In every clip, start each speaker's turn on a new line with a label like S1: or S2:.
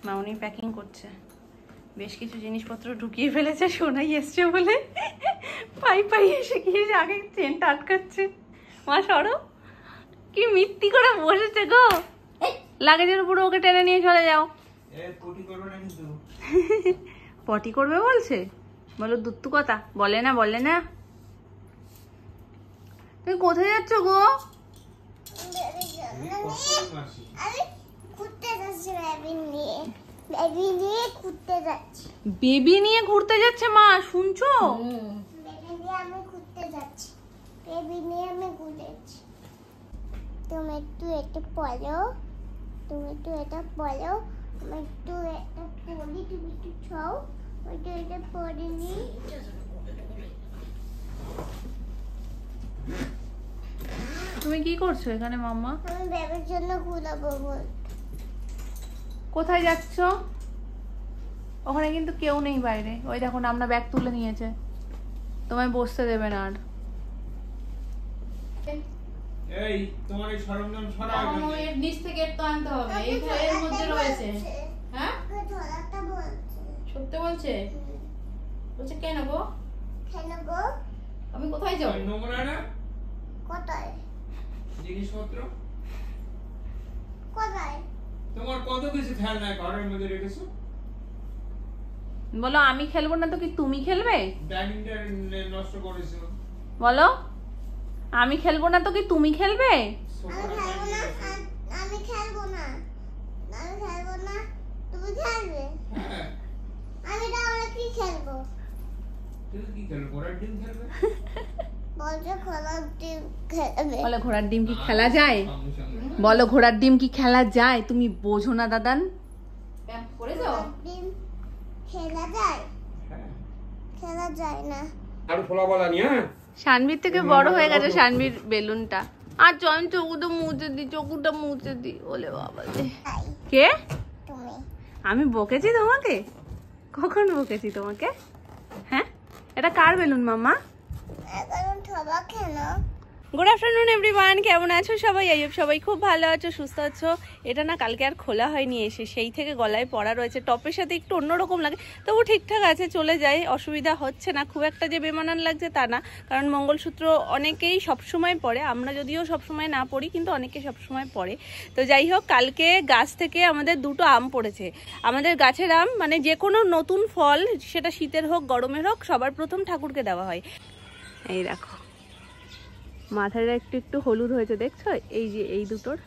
S1: মামনি packing করছে, বেশ কিছু জিনিসপত্র ঢুকিয়ে ফেলেছে। সোনাই এসছে বলে পাই পাই এসে গিয়ে আগে চেনটা আটকাচ্ছে। মা সরো, কি মিথ্যি করে বসেছে গো। লাগেজের উপরে ওকে টেনে নিয়ে চলে যাও। পটি করবে বলছে, বলো দুত্তু কথা। বলে না বলে না। তুমি কোথায় যাচ্ছ গো? বেবি নিয়ে ঘুরতে যাচ্ছে মা, শুনছো?
S2: তুমি একটু এটা পড়ো, তুমি একটু এটা পড়ো, আমি একটু এটা পড়ি, তুমি একটু ছাও, ওইটা এটা পড়ে নি।
S1: তুমি কি করছো এখানে মাম্মা?
S2: আমি বেবির জন্য ঘুরাবো।
S1: কোথায় যাচ্ছ? ওখানে কিন্তু কেউ নেই বাইরে। ওই দেখো আমরা ব্যাগ তুলে নিয়েছে, তোমায় বসতে দেবে না আর।
S3: এই তোমার এই সরঞ্জাম সরাও,
S1: এর নিচ থেকে একটু আনতে হবে, এই এর মধ্যে রয়েছে। হ্যাঁ
S2: ধরাটা বলছে,
S1: সত্যি বলছে? বলছে কেন গো?
S2: কেন গো?
S1: আমি কোথায় যাব?
S3: নোংরা না
S2: কোথায়
S3: জিনিসপত্র?
S2: কোথায়?
S3: তোমার কত কিছু খেলনা ঘরের মধ্যে রেখেছো।
S1: বলো আমি খেলবো না তো কি তুমি খেলবে?
S3: ডাইনিংটা নষ্ট করেছো।
S1: বলো আমি খেলবো না তো কি তুমি খেলবে?
S2: আমি খেলবো না, আমি খেলবো না, তুমি খেলবে। আমি তাহলে কি খেলবো?
S3: তুমি কি খেলবে? ঘোড়ার ডিম খেলবে?
S2: বলছে ঘোড়ার ডিম খেলবে।
S1: বলো ঘোড়ার ডিম কি খেলা যায়? বলো ঘোড়ার ডিম কি খেলা যায়? তুমি বোঝো না দাদান।
S2: ডিম খেলা যায়? খেলা যায় না।
S3: আর ফোলা বলা নি। হ্যাঁ
S1: শানবীর থেকে বড় হয়ে গেছে শানবীর বেলুনটা। আর চল চকুটা মুছে দি, চকুটা মুছে দি। ওলে বাবা কে?
S2: তুমি।
S1: আমি বকেছি তোমাকে? কখন বকেছি তোমাকে? হ্যাঁ এটা কার বেলুন মাম্মা?
S2: এখন থবা কেন?
S1: গুড আফটারনুন এভরিওয়ান, কেমন আছো সবাই? আই হোপ সবাই খুব ভালো আছো, সুস্থ আছো। এটা না কালকে আর খোলা হয়নি, এসে সেই থেকে গলায় পড়া রয়েছে। টপের সাথে একটু অন্যরকম লাগে, তবু ঠিকঠাক আছে, চলে যায়, অসুবিধা হচ্ছে না খুব একটা। যে বেমানান লাগছে তা না, কারণ মঙ্গলসূত্র অনেকেই সবসময় পরে, আমরা যদিও সবসময় না পড়ি কিন্তু অনেকে সবসময় পরে। তো যাই হোক, কালকে গাছ থেকে আমাদের দুটো আম পড়েছে। আমাদের গাছের আম মানে যে কোনো নতুন ফল, সেটা শীতের হোক গরমের হোক, সবার প্রথম ঠাকুরকে দেওয়া হয়। এই দেখো মাথাটা একটু একটু হলুদ হয়েছে, দেখছো? এই যে এই দুটোর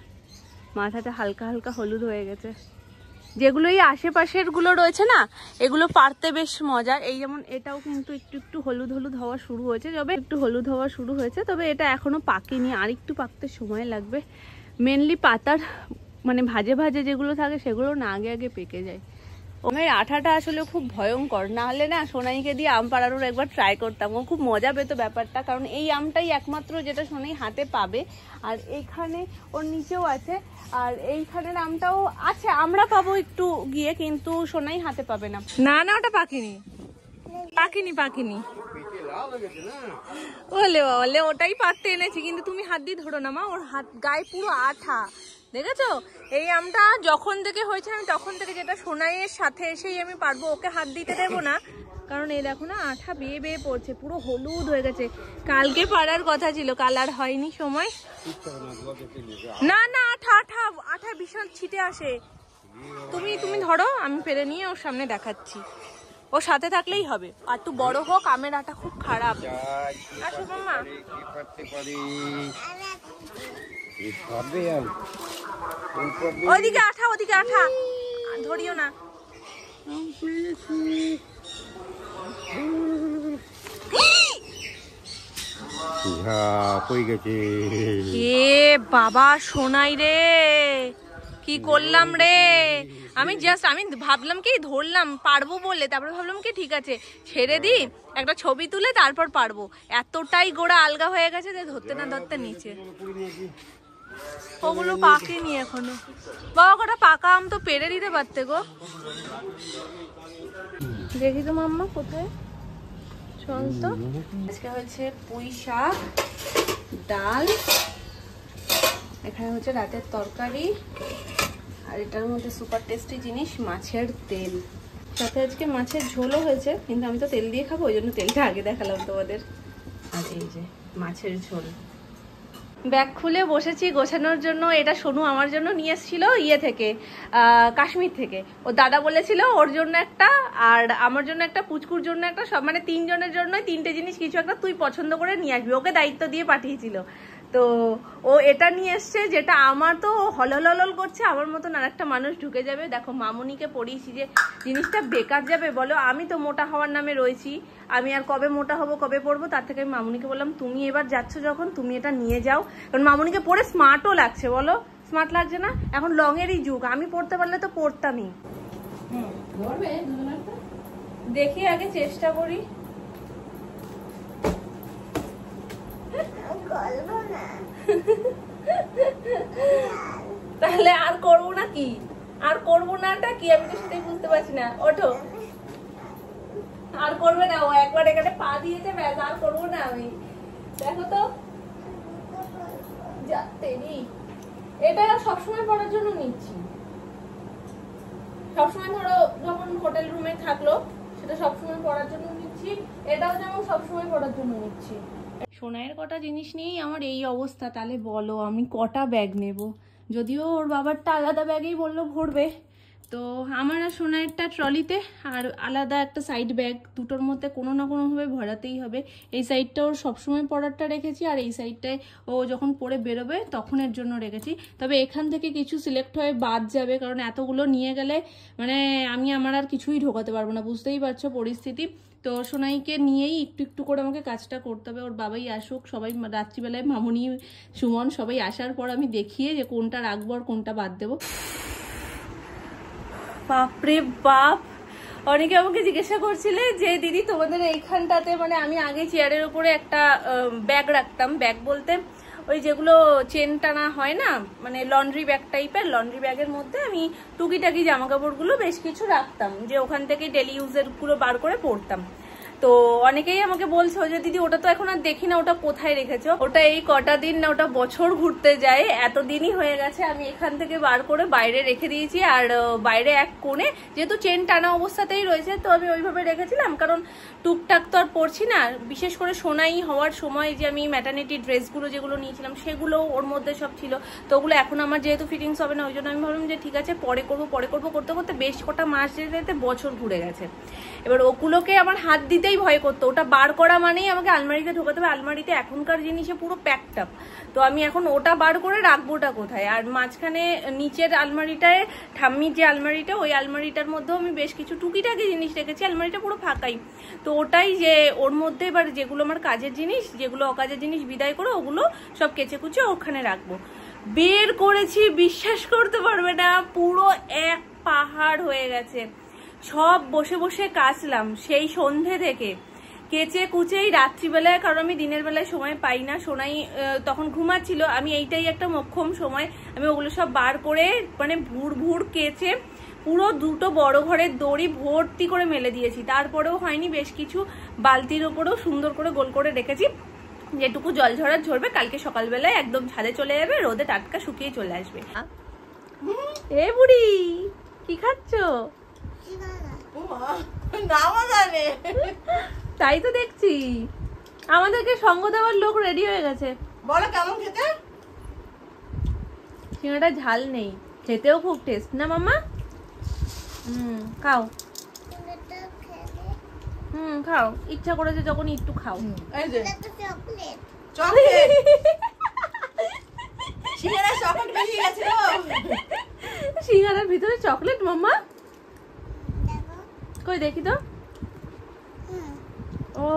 S1: মাথাটা হালকা হালকা হলুদ হয়ে গেছে। যেগুলো এই আশেপাশের গুলো রয়েছে না, এগুলো পারতে বেশ মজা। এই যেমন এটাও কিন্তু একটু একটু হলুদ হলুদ হওয়া শুরু হয়েছে, যবে একটু হলুদ হওয়া শুরু হয়েছে, তবে এটা এখনো পাকেনি, আর একটু পাকতে সময় লাগবে। মেনলি পাতার মানে ভাজে ভাজে যেগুলো থাকে সেগুলো না আগে আগে পেকে যায়। ওমের আঠাটা আসলে খুব ভয়ঙ্কর, না হলে না সোনাইকে দিয়ে আম পাড়ানোর একবার ট্রাই করতাম, ও খুব মজা পেতো ব্যাপারটা। কারণ এই আমটাই একমাত্র যেটা সোনাই হাতে পাবে, আর এইখানে ওর নিচেও আছে, আর এইখানের আমটাও আছে, আমরা পাবো একটু গিয়ে, কিন্তু সোনাই হাতে পাবে না। না না ওটা পাকিনি পাকিনি পাকিনি বলে বলে ওটাই পারতে এনেছি, কিন্তু তুমি হাত দিয়ে ধরো না মা, ওর হাত গায়ে পুরো আঠা, দেখেছো? এই আমটা যখন থেকে হয়েছে আমি তখন থেকে যেটা সোনাইয়ের সাথে এসেই আমি পারবো, ওকে হাত দিতে দেবো না, কারণ এই দেখো না আঠা বেয়ে বেয়ে পড়ছে, পুরো হলুদ হয়ে গেছে। কালকে পাড়ার কথা ছিল, কাল আর হয়নি সময়। না না আঠা আঠা আঠা বিশাল ছিটে আসে। তুমি তুমি ধরো, আমি পেরে নিয়ে ওর সামনে দেখাচ্ছি, ওর সাথে থাকলেই হবে। আর একটু বড় হোক, আমের আটা খুব খারাপ। আসো মাম্মা, ওইদিকে আঠা, ওদিকে আঠা, ধরিও না। এ বাবা সোনাই রে, কি করলাম রে আমি! আমি ভাবলাম কি ধরলাম পারবো বলে, তারপরে ভাবলাম কি ঠিক আছে ছেড়ে দিই, একটা ছবি তুলে তারপর পারবো। এতটাই গোড়া আলগা হয়ে গেছে যে ধরতে না ধরতে নিচে। ওগুলো পাকেনি এখনো। বাবা কটা পাকা আম তো পেড়ে দিতে পারতে গো। দেখি তো মাম্মা কোথায়, চল তো। আজকে হচ্ছে পুঁই শাক, ডাল, এখানে হচ্ছে রাতের তরকারি, আর এটার মধ্যে সুপার টেস্টি জিনিস মাছের তেল, সাথে আজকে মাছের ঝোলও হয়েছে, কিন্তু আমি তো তেল দিয়ে খাবো ওই জন্য তেলটা আগে দেখালাম তোমাদের। আর এই যে মাছের ঝোল। ব্যাগ খুলে বসেছি গোছানোর জন্য। এটা সোনু আমার জন্য নিয়ে এসেছিল ইয়ে থেকে, কাশ্মীর থেকে। ও দাদা বলেছিল ওর জন্য একটা, আর আমার জন্য একটা, পুচকুর জন্য একটা, সব মানে 3 জনের জন্যই 3টে জিনিস কিছু একটা তুই পছন্দ করে নিয়ে আসবি, ওকে দায়িত্ব দিয়ে পাঠিয়েছিল। তো ও এটা নিয়ে এসছে, যেটা আমার তো হলহল করছে, আমার মতন আর একটা মানুষ ঢুকে যাবে। দেখো মামুনিকে পড়িয়েছি যে জিনিসটা বেকার যাবে বলো, আমি তো মোটা হওয়ার নামে রয়েছি, আমি আর কবে মোটা হব কবে পরবো, তার থেকে আমি মামুনিকে বললাম তুমি এবার যাচ্ছ যখন তুমি এটা নিয়ে যাও, কারণ মামুনিকে পরে স্মার্টও লাগছে। বলো স্মার্ট লাগছে না? এখন লং এরই যুগ, আমি পড়তে পারলে তো পড়তামই। দেখি আগে চেষ্টা করি। তাহলে আর করবো না কি? আর করবো নাটা কি? আমি তো সেটাই বুঝতে পারছি না। ওঠো, আর করবে না ও, একবার এখানে পা দিয়েছে ব্যাস, আর করবো না আমি। দেখো তো এটা সবসময় পড়ার জন্য নিচ্ছি, সবসময় ধরো যখন হোটেল রুমে থাকলো সেটা সবসময় পড়ার জন্য নিচ্ছি, এটাও যেমন সবসময় পড়ার জন্য নিচ্ছি। সোনাইয়ের কটা জিনিস নিয়েই আমার এই অবস্থা, তাহলে বলো আমি কটা ব্যাগ নেব? যদিও ওর বাবারটা আলাদা ব্যাগেই বললো ভরবে, তো আমার আর সোনাইয়েরটা ট্রলিতে, আর আলাদা একটা সাইড ব্যাগ, দুটোর মধ্যে কোনো না কোনোভাবে ভরাতেই হবে। এই সাইডটা ওর সবসময় পড়ারটা রেখেছি, আর এই সাইডটায় ও যখন পড়ে বেরোবে তখনের জন্য রেখেছি। তবে এখান থেকে কিছু সিলেক্ট হয়ে বাদ যাবে, কারণ এতগুলো নিয়ে গেলে মানে আমি আমার আর কিছুই ঢোকাতে পারবো না, বুঝতেই পারছো পরিস্থিতি। তো সোনাইকে নিয়েই একটু একটু করে আমাকে কাজটা করতে হবে। ওর বাবাই আসুক, সবাই রাত্রিবেলায় মামুনি সুমন সবাই আসার পর আমি দেখিয়ে যে কোনটা রাখবো আর কোনটা বাদ দেবো। বাপরে বাপ, অনেকে আমাকে জিজ্ঞাসা করছিলে যে দিদি তোমাদের এইখানটাতে, মানে আমি আগে চেয়ারের উপরে একটা ব্যাগ রাখতাম, ব্যাগ বলতে ওই যেগুলো চেন টানা হয় না, মানে লন্ড্রি ব্যাগ টাইপের, লন্ড্রি ব্যাগের মধ্যে আমি টুকিটাকি জামা কাপড়গুলো বেশ কিছু রাখতাম, যে ওখান থেকে ডেলি ইউজের গুলো বার করে পরতাম। তো অনেকেই আমাকে বলছো যে দিদি ওটা তো এখন আর দেখি না, ওটা কোথায় রেখেছো? ওটা এই কটা দিন না, ওটা বছর ঘুরতে যায়, এতদিনই হয়ে গেছে আমি এখান থেকে বার করে বাইরে রেখে দিয়েছি। আর বাইরে এক কোণে যেহেতু চেন টানা অবস্থাতেই রয়েছে, তো আমি ওইভাবে রেখেছিলাম, কারণ টুকটাক তো আর পরছি না। বিশেষ করে সোনাই হওয়ার সময় যে আমি ম্যাটার্নিটি ড্রেসগুলো যেগুলো নিয়েছিলাম সেগুলো ওর মধ্যে সব ছিল, তো ওগুলো এখন আমার যেহেতু ফিটিংস হবে না, ওই জন্য আমি ভাবলাম যে ঠিক আছে পরে করবো করতে করতে বেশ কটা মাস যেতে যেতে বছর ঘুরে গেছে। এবার ওগুলোকে আমার হাত দিতেই ভয় করতো, ওটা বার করা মানেই আমাকে আলমারিতে ঢোকাতে হবে, আলমারিতে এখনকার জিনিসে পুরো প্যাকড আপ। তো আমি এখন ওটা বার করে রাখবোটা কোথায়? আর মাঝখানে নিচের আলমারিটায়, ঠাম্মির যে আলমারিটা, ওই আলমারিটার মধ্যেও আমি বেশ কিছু টুকিটাকি জিনিস রেখেছি, আলমারিটা পুরো ফাঁকাই। তো ওটাই যে ওর মধ্যে এবার যেগুলো আমার কাজের জিনিস, যেগুলো অকাজের জিনিস বিদায় করে ওগুলো সব কেচে কুচে ওখানে রাখবো। বের করেছি, বিশ্বাস করতে পারবে না, পুরো এক পাহাড় হয়ে গেছে। সব বসে বসে কাচলাম সেই সন্ধে থেকে, কেচে কুচেই রাত্রিবেলায়, কারণ আমি দিনের বেলায় সময় পাই না, সোনাই তখন ঘুমাচ্ছিল, আমি এইটাই একটা মোক্ষম সময়, আমি ওগুলো সব বার করে মানে ভুর ভুর কেচে পুরো দুটো বড় ঘরের দড়ি ভর্তি করে মেলে দিয়েছি। তারপরেও হয়নি, বেশ কিছু বালতির ওপরেও সুন্দর করে গোল করে রেখেছি, যেটুকু জল ঝরার ঝরবে কালকে সকালবেলায় একদম ছাদে চলে যাবে, রোদে টাটকা শুকিয়ে চলে আসবে। এ বুড়ি কি খাচ্ছ? তাই তো দেখছি, আমাদেরকে সঙ্গ দেওয়ার লোক রেডি হয়ে গেছে।
S4: বলো কেমন খেতে?
S1: সিঙ্গাটা ঝাল নেই, খেতেও খুব টেস্ট না মাম্মা? খাও, খাও, ইচ্ছা করেছে যখন একটু খাও।
S4: এই যে
S2: চকলেট,
S4: চকলেট সিঙ্গারা চকলেট বেরিয়ে গেছে গো।
S1: সিঙ্গারার ভিতরে চকলেট মাম্মা? কই দেখি তো। ও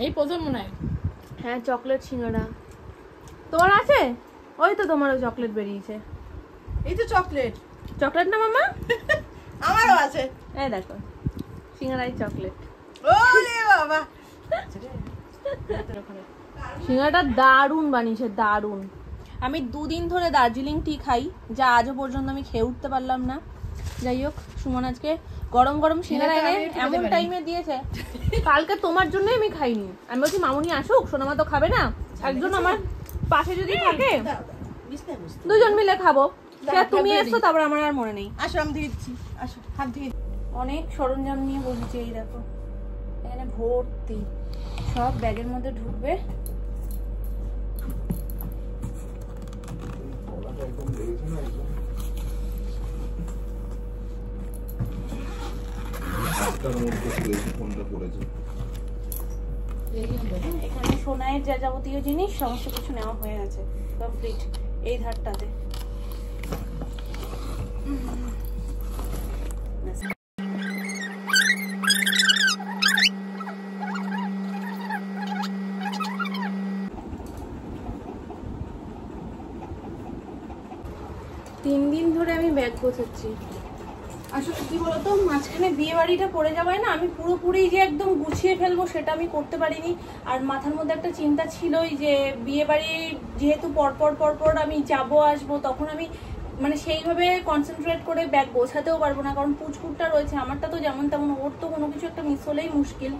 S4: এই প্রথম মনে হয়।
S1: হ্যাঁ চকলেট সিঙ্গারা তোমার আছে? ওই তো তোমারও চকলেট বেরিয়েছে।
S4: এই তো চকলেট।
S1: চকলেট না মাম্মা?
S4: আমারও আছে।
S1: এই দেখো সিঙ্গারাই চকলেট।
S4: ওরে বাবা,
S1: সিঙ্গারাটা দারুণ বানিয়েছে, দারুণ। আমি 2 দিন ধরে দার্জিলিং টি খাই, যা আজও পর্যন্ত আমি খেয়ে উঠতে পারলাম না। যাই হোক, সুমন আজকে গরম গরম সিঙ্গারা এনে এমন টাইমে দিয়েছে, কালকে তোমার জন্যই আমি খাইনি। আমি বলছি মামুনি আসুক, সোনামা তো খাবে না, একজন আমার পাশে যদি থাকে 2জন মিলে খাবো। তুমি এসছো তারপর আমার আর মনে নেই।
S4: আসো আমি দিয়ে দিচ্ছি, আসো হাত দিয়ে।
S1: অনেক সরঞ্জাম নিয়ে বসেছি, এই দেখো এখানে ভর্তি, সব ব্যাগের মধ্যে ঢুকবে। এখানে সোনায়ের যা যাবতীয় জিনিস সমস্ত কিছু নেওয়া হয়ে গেছে কমপ্লিট এই ধারটাতে। 3 দিন ধরে আমি ব্যাগ গোছাচ্ছি। আসলে কি বলতো, মাঝখানে বিয়ে বাড়িটা পড়ে যাওয়ায় না, আমি পুরোপুরি যে একদম গুছিয়ে ফেলবো সেটা আমি করতে পারিনি। আর মাথার মধ্যে একটা চিন্তা ছিলই যে বিয়ে বাড়ি যেহেতু পরপর আমি যাবো আসবো, তখন আমি মানে সেইভাবে কনসেন্ট্রেট করে ব্যাগ গোছাতেও পারবো না, কারণ পুচকুটটা রয়েছে। আমারটা তো যেমন তেমন, ওর তো কোনো কিছু একটা মিস হলেই মুশকিল।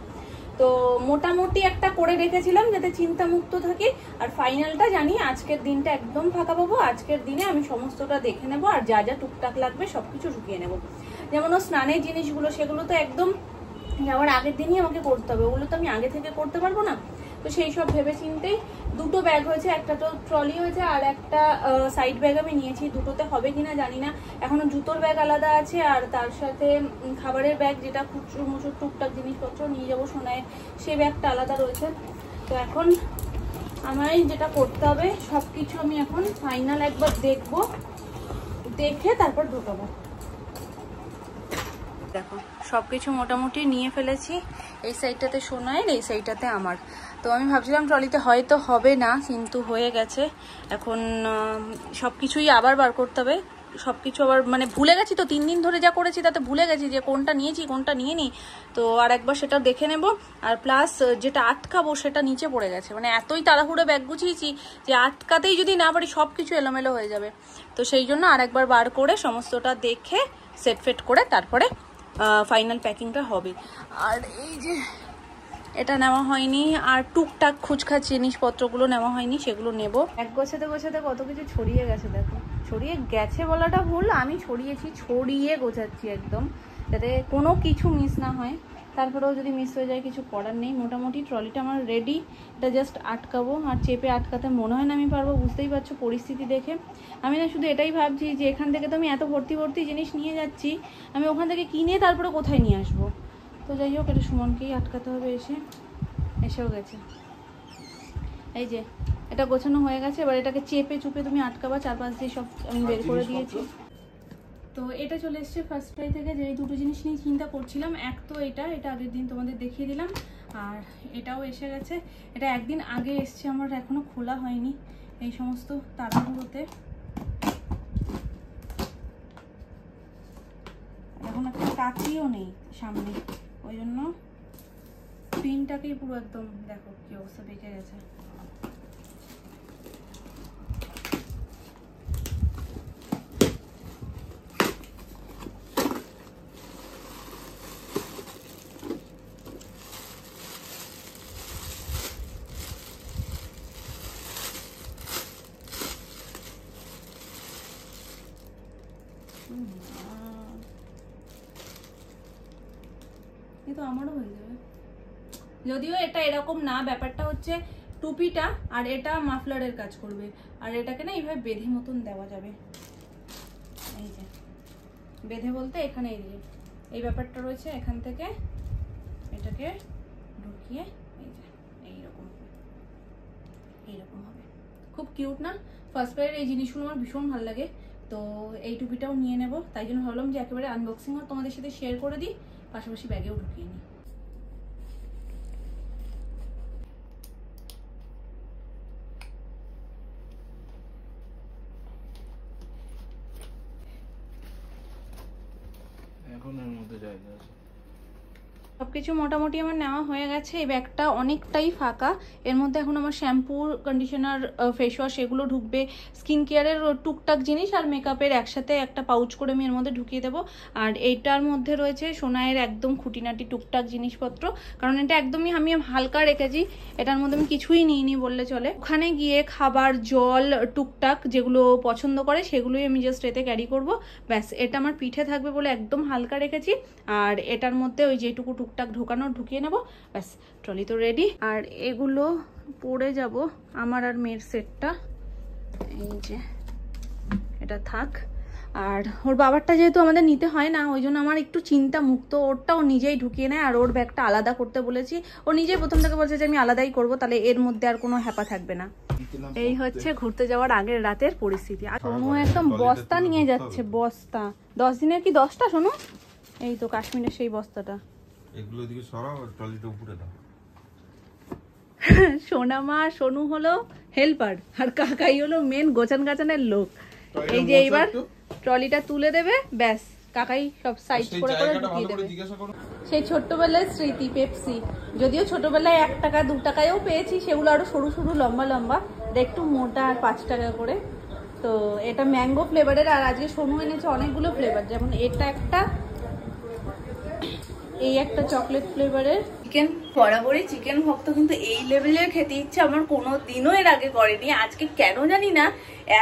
S1: তো মোটামুটি একটা করে রেখেছিলাম যাতে চিন্তা মুক্ত থাকি। আর ফাইনালটা জানি আজকের দিনটা একদম ফাঁকা পাবো। আজকের দিনে আমি সমস্তটা দেখে নেবো, আর যা যা টুকটাক লাগবে সবকিছু ঢুকিয়ে নেবো। যেমন ও স্নানের জিনিসগুলো, সেগুলো তো একদম যাওয়ার আগের দিনই আমাকে করতে হবে, ওগুলো তো আমি আগে থেকে করতে পারবো না। তো সেই সব ভেবে চিন্তেই দুটো ব্যাগ হয়েছে, একটা তো ট্রলি হয়েছে আর একটা সাইড ব্যাগ আমি নিয়েছি। দুটোতে হবে কিনা জানি না, এখনো জুতোর ব্যাগ আলাদা আছে, আর তার সাথে খাবারের ব্যাগ যেটা খুচরো মুচুর টুকটাক জিনিসপত্র নিয়ে যাবো সোনায়, সেই ব্যাগটা আলাদা রয়েছে। তো এখন আমায় যেটা করতে হবে সবকিছু আমি এখন ফাইনাল একবার দেখবো, দেখে তারপর ঢোকাবো। দেখো সবকিছু মোটামুটি নিয়ে ফেলেছি, এই সাইডটাতে সোনায়ের, এই সাইডটাতে আমার। তো আমি ভাবছিলাম ট্রলিতে হয়তো হবে না, কিন্তু হয়ে গেছে। এখন সবকিছুই আবার বার করতে হবে, সবকিছু আবার মানে ভুলে গেছি তো, 3 দিন ধরে যা করেছি তাতে ভুলে গেছি যে কোনটা নিয়েছি কোনটা নিয়ে নি। তো আর একবার সেটা দেখে নেব। আর প্লাস যেটা আটকাবো সেটা নিচে পড়ে গেছে, মানে এতই তাড়াহুড়ো ব্যাগ গুছিয়েছি যে আটকাতেই যদি না পারি সব কিছু এলোমেলো হয়ে যাবে। তো সেই জন্য আর একবার বার করে সমস্তটা দেখে সেট ফেট করে তারপরে ফাইনাল প্যাকিংটা হবে। আর এই যে এটা নেওয়া হয়নি, আর টুকটাক খুচখাচ জিনিসপত্রগুলো নেওয়া হয়নি, সেগুলো নেব। এক গোছাতে গোছাতে কত কিছু ছড়িয়ে গেছে, দেখো ছড়িয়ে গেছে বলাটা ভুল, আমি ছড়িয়েছি, ছড়িয়ে গোছাচ্ছি একদম যাতে কোনো কিছু মিস না হয়। তারপরেও যদি মিস হয়ে যায় কিছু করার নেই। মোটামুটি ট্রলিটা আমার রেডি, এটা জাস্ট আটকাবো। আর চেপে আটকাতে মনে হয় না আমি পারবো, বুঝতেই পারছো পরিস্থিতি দেখে। আমি না শুধু এটাই ভাবছি যে এখান থেকে তো আমি এত ভর্তি ভর্তি জিনিস নিয়ে যাচ্ছি, আমি ওখান থেকে কিনে তারপরে কোথায় নিয়ে আসবো। তো যাই হোক, এটা সুমনকেই আটকাতে হবে, এসেও গেছে। এই যে এটা গোছানো হয়ে গেছে, এবার এটাকে চেপে চুপে তুমি আটকাবা, 4-5 দিয়ে সব আমি বের করে দিয়েছি। তো এটা চলে এসছে ফার্স্ট ক্রাই থেকে, যে এই দুটো জিনিস নিয়ে চিন্তা করছিলাম। এক তো এটা আগের দিন তোমাদের দেখিয়ে দিলাম, আর এটাও এসে গেছে। এটা একদিন আগে এসছে, আমার এখনো খোলা হয়নি এই সমস্ত তাড়াহুড়োতে। এখন একটা কাঁচিও নেই সামনে, ওই জন্য পিনটাকেই পুরো একদম দেখো কি অবস্থা, বেঁকে গেছে। তো আমারও হয়ে যাবে, যদিও এটা এরকম না। ব্যাপারটা হচ্ছে টুপিটা আর এটা মাফলারের কাজ করবে, আর এটাকে না এইভাবে বেঁধে মতন দেওয়া যাবে। এই যে বেঁধে বলতে এখানে এই ব্যাপারটা রয়েছে, এখান থেকে এটাকে ঢুকিয়ে এই যে এইরকম হবে। খুব কিউট না? ফার্স্ট ক্রাইয়ের এই জিনিসগুলো আমার ভীষণ ভালো লাগে। তো এই টুপিটাও নিয়ে নেব, তাই জন্য ভাবলাম যে একেবারে আনবক্সিংও তোমাদের সাথে শেয়ার করে দিই, পাশাপাশি ব্যাগেও ঢুকিয়ে নিই।
S5: এখন এর মধ্যে জায়গা আছে।
S1: সব কিছু মোটামুটি আমার নেওয়া হয়ে গেছে। এই ব্যাগটা অনেকটাই ফাঁকা, এর মধ্যে এখন আমার শ্যাম্পু, কন্ডিশনার, ফেস ওয়াশ এগুলো ঢুকবে, স্কিন কেয়ারের টুকটাক জিনিস আর মেকআপের একসাথে একটা পাউচ করে আমি এর মধ্যে ঢুকিয়ে দেবো। আর এইটার মধ্যে রয়েছে সোনাইয়ের একদম খুঁটিনাটি টুকটাক জিনিসপত্র, কারণ এটা একদমই আমি হালকা রেখেছি, এটার মধ্যে আমি কিছুই নিইনি বললে চলে। ওখানে গিয়ে খাবার, জল, টুকটাক যেগুলো পছন্দ করে সেগুলোই আমি জাস্ট এতে ক্যারি করব। ব্যাস, এটা আমার পিঠে থাকবে বলে একদম হালকা রেখেছি। আর এটার মধ্যে ওই যেটুকু টুকটাক ঢোকানোর ঢুকিয়ে নেবো, ব্যাস ট্রলি তো রেডি। আর এগুলো পরে যাব আমার আর মেয়ের সেটটা, এই যে এটা থাক। আর ওর বাবারটা যেহেতু আমাদের নিতে হয় না, ওই জন্য আমার একটু চিন্তা মুক্ত, ওরটা ও নিজেই ঢুকিয়ে নেয়। আর ওর ব্যাগটা আলাদা করতে বলেছি, ও নিজেই প্রথম থেকে বলছে যে আমি আলাদাই করবো, তাহলে এর মধ্যে আর কোনো হ্যাপা থাকবে না। এই হচ্ছে ঘুরতে যাওয়ার আগের রাতের পরিস্থিতি। আর সোনু একদম বস্তা নিয়ে যাচ্ছে, বস্তা 10 দিনের কি 10টা সোনু, এই তো কাশ্মীরের সেই বস্তাটা।
S5: এগুলো দিকে সরাও, ট্রলিটা উপরে দাও।
S1: সোনামা সোনু হলো হেল্পার আর কাকাই হলো মেন গোছান গাছানের লোক। এই যে এইবার ট্রলিটা তুলে দেবে, ব্যাস কাকাই সব সাইজ করে করে ঢুকিয়ে দেবে। সেই ছোট্টবেলায় স্মৃতি পেপসি, যদিও ছোটবেলায় 1 টাকা 2 টাকায়ও পেয়েছি, সেগুলো আরো সরু সরু লম্বা লম্বা, একটু মোটা, আর 5 টাকা করে। তো এটা ম্যাঙ্গো ফ্লেভারের, আর আজকে সোনু এনেছে অনেকগুলো ফ্লেভার, যেমন এটা একটা, এই একটা চকলেট ফ্লেভারের। চিকেন বরাবরই চিকেন ভক্ত, কিন্তু এই লেভেলের খেতে ইচ্ছা আমার কোনো দিনও এর আগে করেনি। আজকে কেন জানি না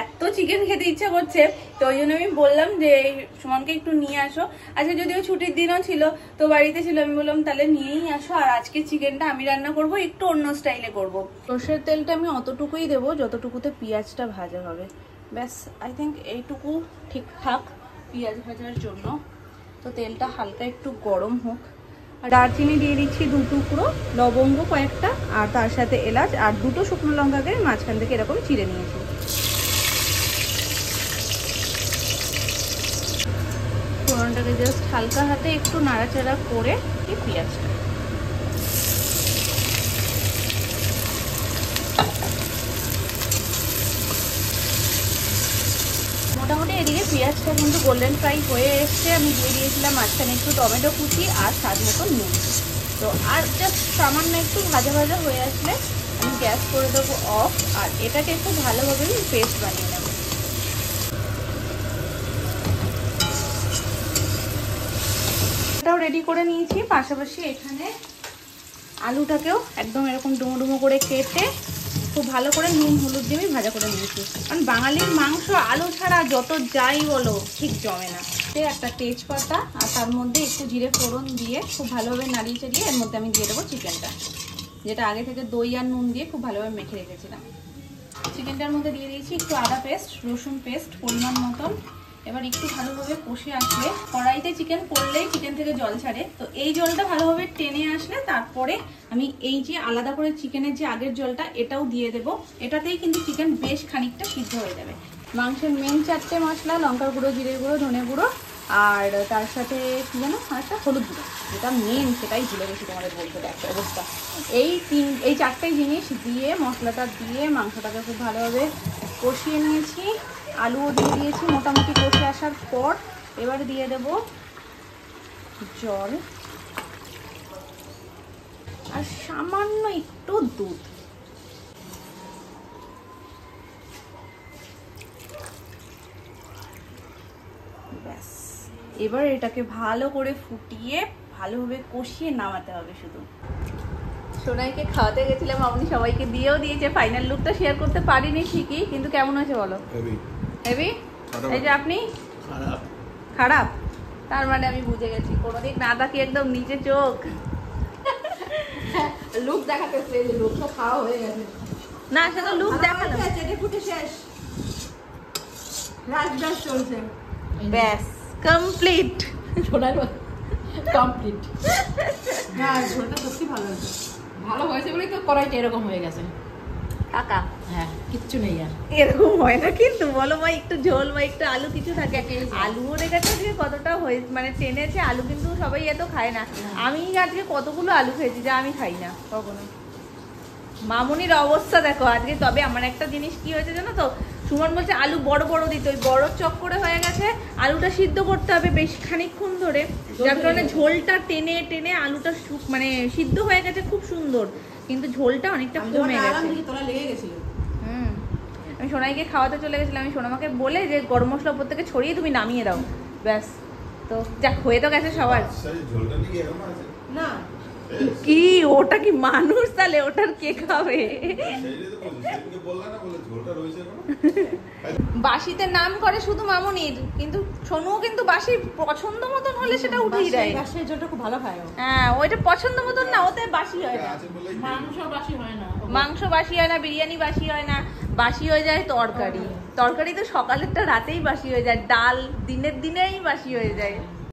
S1: এত চিকেন খেতে ইচ্ছা করছে, তো ওই জন্য আমি বললাম যে সুমনকে একটু নিয়ে আসো। আজকে যদিও ছুটির দিনও ছিল, তো বাড়িতে ছিল, আমি বললাম তাহলে নিয়েই আসো। আর আজকে চিকেনটা আমি রান্না করব, একটু অন্য স্টাইলে করব। সর্ষের তেলটা আমি অতটুকুই দেবো যতটুকুতে পেঁয়াজটা ভাজা হবে, ব্যাস। আই থিঙ্ক এইটুকু ঠিকঠাক পেঁয়াজ ভাজার জন্য। তো তেলটা হালকা একটু গরম হোক। আর দারচিনি দিয়ে দিচ্ছি 2 টুকরো, লবঙ্গ কয়েকটা, আর তার সাথে এলাচ আর 2টো শুকনো লঙ্কাকে মাঝখান থেকে এরকম চিড়ে নিয়েছি। ফোড়নটাকে জাস্ট হালকা হাতে একটু নাড়াচাড়া করে এই পেঁয়াজটা, মোটামুটি এদিকে পেঁয়াজটা কিন্তু গোল্ডেন ফ্রাই হয়ে এসছে। আমি দিয়ে দিয়েছিলাম মাঝখানে একটু টমেটো কুচি আর স্বাদ মতো নুন। তো আর জাস্ট সামান্য একটু ভাজা ভাজা হয়ে আসলে আমি গ্যাস করে দেবো অফ, আর এটাকে একটু ভালোভাবে পেস্ট বানিয়ে নেব। এটাও রেডি করে নিয়েছি, পাশাপাশি এখানে আলুটাকেও একদম এরকম ডুমো ডুমো করে কেটে খুব ভালো করে নুন হলুদ দিয়ে ভাজা করে নিয়েছি। কারণ বাঙালির মাংস আলু ছাড়া যত যাই বলো ঠিক জমে না। একটা তেজপাতা আর তার মধ্যে একটু জিরে ফোড়ন দিয়ে খুব ভালোভাবে নাড়িয়ে চাড়িয়ে এর মধ্যে আমি দিয়ে দেবো চিকেনটা, যেটা আগে থেকে দই আর নুন দিয়ে খুব ভালোভাবে মেখে রেখেছিলাম। চিকেনটার মধ্যে দিয়ে দিয়েছি একটু আদা পেস্ট, রসুন পেস্ট পরিমাণ মতন। এবার একটু ভালোভাবে কষে আসলে, কড়াইতে চিকেন করলেই চিকেন থেকে জল ছাড়ে, তো এই জলটা ভালোভাবে টেনে আসলে তারপরে আমি এই যে আলাদা করে চিকেনের যে আগের জলটা এটাও দিয়ে দেবো। এটাতেই কিন্তু চিকেন বেশ খানিকটা সিদ্ধ হয়ে যাবে। মাংসের মেন 4টে মশলা, লঙ্কার গুঁড়ো, জিরে গুঁড়ো, ধনে গুঁড়ো, আর তার সাথে কি জানো একটা হলুদ গুঁড়ো, যেটা মেন সেটাই ভুলে গেছি তোমাদের বলতে, একটা অবস্থা। এই 4টে জিনিস দিয়ে মশলাটা দিয়ে মাংসটাকে খুব ভালোভাবে কষিয়ে নিয়েছি। আলুও দিয়ে দিয়েছি মোটামুটি কষে আসার পর। এবার দিয়ে দেব জল আর সামান্য একটু দুধ। ব্যাস, এবার এটাকে ভালো করে ফুটিয়ে ভালোভাবে কষিয়ে নামাতে হবে। শুধু সোনাইকে খাওয়াতে গেছিলাম, আপনি সবাইকে দিয়েও দিয়েছে। ফাইনাল লুকটা শেয়ার করতে পারিনি ঠিকই, কিন্তু কেমন হয়েছে বলো? হেভি। এই যে আপনি খারাপ, তার মানে আমি বুঝে গেছি কোনোদিন না তাকিয়ে একদম নিচে চোখ।
S4: লুক দেখাতে পেরে, লুক তো খাওয়া হয়ে গেছে
S1: না, সে তো লুক দেখানো,
S4: চেটে ফুটে শেষ, রাজদাস চলছে,
S1: ব্যাস কমপ্লিট।
S4: ছোটার কমপ্লিট। না ছোটটা সত্যি ভালো হয়েছে, ভালো হয়েছে বলেই তো কড়াইটা এরকম হয়ে গেছে
S1: কাকা।
S4: হ্যাঁ, কিচ্ছু নেই আর
S1: এরকম হয় না কিন্তু, বলো ভাই একটু ঝোল বা একটু আলু কিছু থাকে। আলুও রেখেছে আজকে কতটা হয়ে মানে টেনেছে আলু, কিন্তু সবাই এত খায় না। আমি আজকে কতগুলো আলু খেয়েছি যা আমি খাই না কখনো। মামুনির অবস্থা দেখো আজকে। তবে আমার একটা জিনিস কি হয়েছে জানো তো, সুমন বলছে আলু বড় বড় দিতে, ওই বড় চক করে হয়ে গেছে। আলুটা সিদ্ধ করতে হবে বেশ খানিকক্ষণ ধরে, যার কারণে ঝোলটা টেনে টেনে আলুটা মানে সিদ্ধ হয়ে গেছে খুব সুন্দর, কিন্তু ঝোলটা অনেকটা কমে গেছে।
S4: তোলা লেগে গেছিল।
S1: আমি সোনাইকে খাওয়াতে চলে গেছিলাম, আমি সোনামাকে বলে যে গরম মশলা উপর থেকে ছড়িয়ে তুমি নামিয়ে দাও, ব্যাস। তো যাক, হয়ে তো গেছে সবার।
S5: ঝোলটা নাকি এরকম আছে
S4: না
S1: কি ওটা কি মানুষ, তাহলে ওটার কে খাবে?
S5: সেইটাই তো বলছি, সেদিনকে বললা না, বলে ঝোলটা রয়েছে এখনো।
S1: বাসিতে নাম করে শুধু মামুনির, কিন্তু সোনুও কিন্তু বাসি পছন্দ মতন হলে সেটা উঠেই দেয়।
S4: বাসের জলটা খুব ভালো খায় ও।
S1: হ্যাঁ, ওইটা পছন্দ মতন না, ওতে বাসি হয় না।
S5: আছে বলেই
S4: মাংস বাসি হয় না।
S1: মাংস বাসি হয় না, বিরিয়ানি বাসি হয় না, বাসি হয়ে যায় তরকারি। তরকারি তো সকালেরটা রাতেই বাসি হয়ে যায়, ডাল দিনেই বাসি হয়ে যায়।